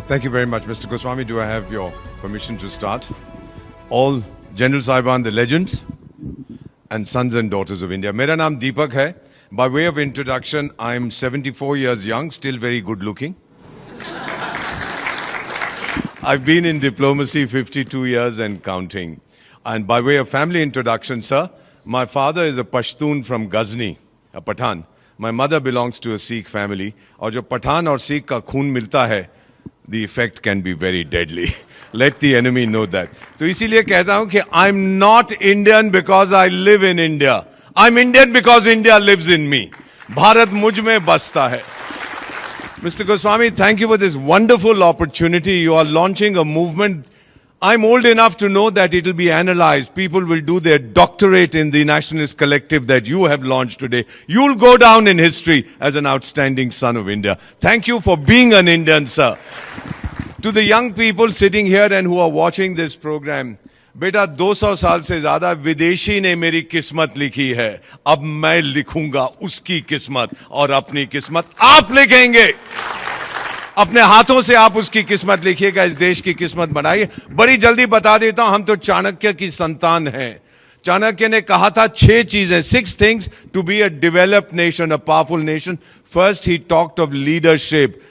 Thank you very much, Mr. Goswami. Do I have your permission to start? All General Saiban, the legends and sons and daughters of India. Mera naam Deepak hai. By way of introduction, I'm 74 years young, still very good looking. I've been in diplomacy 52 years and counting. And by way of family introduction, sir, my father is a Pashtun from Ghazni, a Pathan. My mother belongs to a Sikh family. और जो पठान और सिख का खून मिलता है, the effect can be very deadly. Let the enemy know that. तो इसीलिए कहता हूँ कि I'm not Indian because I live in India. I'm Indian because India lives in me. Bharat मुझ में बसता है. Mr. Goswami, thank you for this wonderful opportunity. You are launching a movement. I'm old enough to know that it will be analyzed. People will do their doctorate in the Nationalist Collective that you have launched today. You'll go down in history as an outstanding son of India. Thank you for being an Indian, sir. To the young people sitting here and who are watching this program, बेटा 200 साल से ज्यादा विदेशी ने मेरी किस्मत लिखी है. अब मैं लिखूंगा उसकी किस्मत और अपनी किस्मत आप लिखेंगे. अपने हाथों से आप उसकी किस्मत लिखिएगा, इस देश की किस्मत बनाइए. बड़ी जल्दी बता देता हूं, हम तो चाणक्य की संतान हैं. चाणक्य ने कहा था 6 चीजें, 6 things to be a developed nation, a powerful nation. First, he talked of leadership.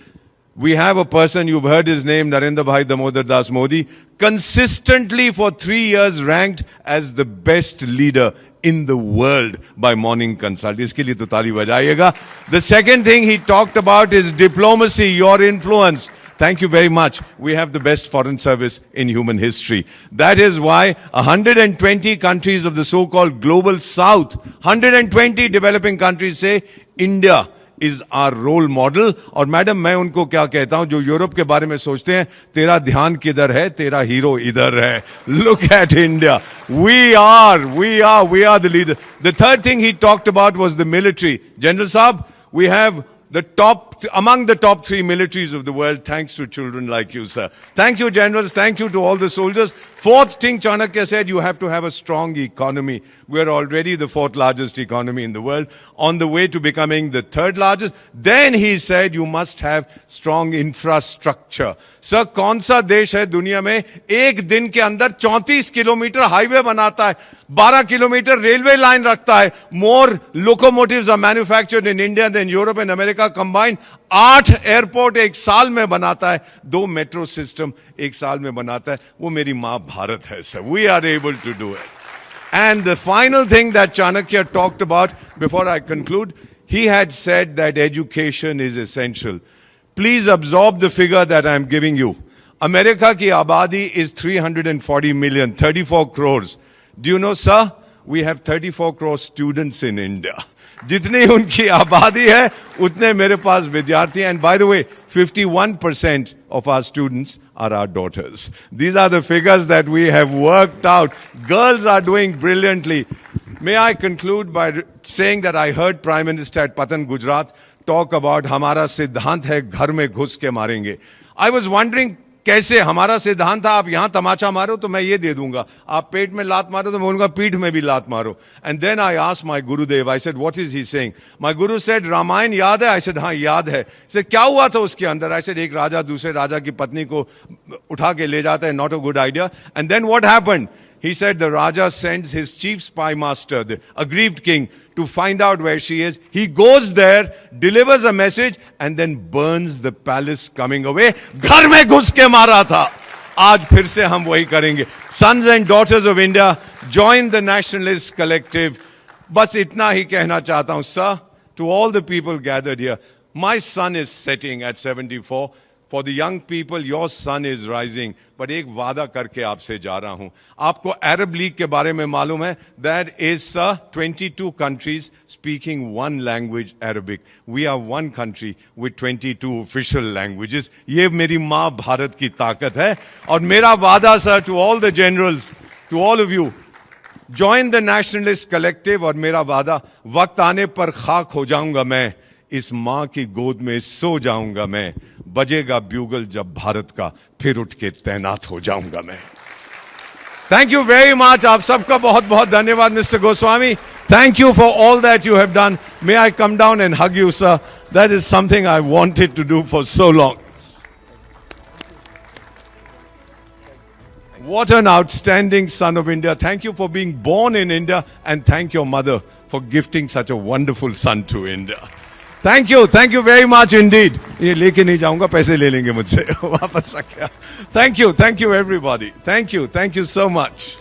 We have a person, you've heard his name, Narendra Bhai Damodar Das Modi, consistently for 3 years ranked as the best leader in the world by Morning Consult. इसके लिए तो ताली बजाइएगा. The second thing he talked about is diplomacy, your influence. Thank you very much. We have the best foreign service in human history. That is why 120 countries of the so-called global south, 120 developing countries say India is our role model. और madam मैं उनको क्या कहता हूं जो Europe के बारे में सोचते हैं, तेरा ध्यान किधर है, तेरा हीरो इधर है. Look at India. We are the leader. The third thing he talked about was the military. General Saab, we have among the top 3 militaries of the world, thanks to children like you, sir. Thank you, generals. Thank you to all the soldiers. Fourth thing, Chanakya said, you have to have a strong economy. We're already the 4th largest economy in the world, on the way to becoming the 3rd largest. Then he said, you must have strong infrastructure. Sir, कौन सा देश है दुनिया में एक दिन के अंदर 34 किलोमीटर हाईवे बनाता है, 12 किलोमीटर रेलवे लाइन रखता है? More locomotives are manufactured in India than Europe and America combined. 8 airport एक साल में बनाता है, 2 मेट्रो सिस्टम एक साल में बनाता है. वो मेरी मां भारत है, sir. We are able to do it. And the final thing that Chanakya talked about, before I conclude, he had said that education is essential. Please absorb the figure that I am giving you. America ki abadi is 340 million, 34 crores. Do you know, sir? We have 34 crore students in India. जितनी उनकी आबादी है उतने मेरे पास विद्यार्थी हैं. And by the way, 51% of our students are our daughters. These are the figures that we have worked out. Girls are doing brilliantly. May I conclude by saying that I heard Prime Minister at Patan, Gujarat talk about हमारा सिद्धांत है घर में घुस के मारेंगे. I was wondering कैसे हमारा सिद्धांत था, आप यहां तमाचा मारो तो मैं ये दे दूंगा, आप पेट में लात मारो तो मैं बोलूंगा पीठ में भी लात मारो. And then I asked my Gurudev, I said, what is he saying? My Guru said, Ramayan याद है? I said, हाँ याद है. He said, क्या हुआ था उसके अंदर? I said, एक राजा दूसरे राजा की पत्नी को उठा के ले जाता है, not a good idea. And then what happened? He said the Raja sends his chief spy master, the aggrieved king, to find out where she is. He goes there, delivers a message, and then burns the palace coming away. घर में घुस के मारा था. आज फिर से हम वही करेंगे. Sons and daughters of India, join the Nationalist Collective. बस इतना ही कहना चाहता हूं, sir, to all the people gathered here. My sun is setting at 74. For the young people, your sun is rising. But एक वादा करके आपसे जा रहा हूं. आपको अरब लीग के बारे में मालूम है? That is 22 countries speaking one language, Arabic. We are one country with 22 official languages. ये मेरी माँ भारत की ताकत है. और मेरा वादा, sir, to all the generals, to all of you, join the Nationalist Collective. और मेरा वादा, वक्त आने पर खाक हो जाऊंगा मैं, इस मां की गोद में सो जाऊंगा मैं, बजेगा ब्यूगल जब भारत का, फिर उठ के तैनात हो जाऊंगा मैं. Thank you very much. आप सबका बहुत बहुत धन्यवाद, mister Goswami. Thank you for all that you have done. May I come down and hug you, sir? That is something I wanted to do for so long. What an outstanding son of India. Thank you for being born in India, and thank your mother for gifting such a wonderful son to India. Thank you very much indeed. ये लेके नहीं जाऊंगा, पैसे ले लेंगे मुझसे वापस रखा. Thank you everybody. Thank you so much.